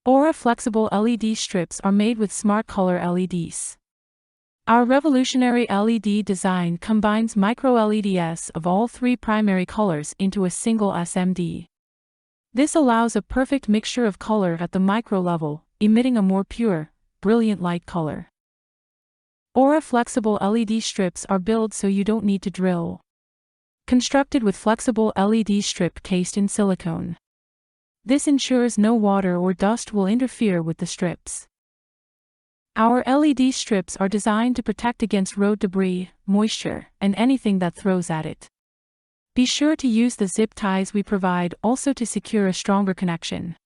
Aura flexible LED strips are made with smart color LEDs. Our revolutionary LED design combines micro LEDs of all three primary colors into a single SMD. This allows a perfect mixture of color at the micro level, emitting a more pure, brilliant light color. Aura flexible LED strips are built so you don't need to drill. Constructed with flexible LED strip cased in silicone. This ensures no water or dust will interfere with the strips. Our LED strips are designed to protect against road debris, moisture, and anything that throws at it. Be sure to use the zip ties we provide also to secure a stronger connection.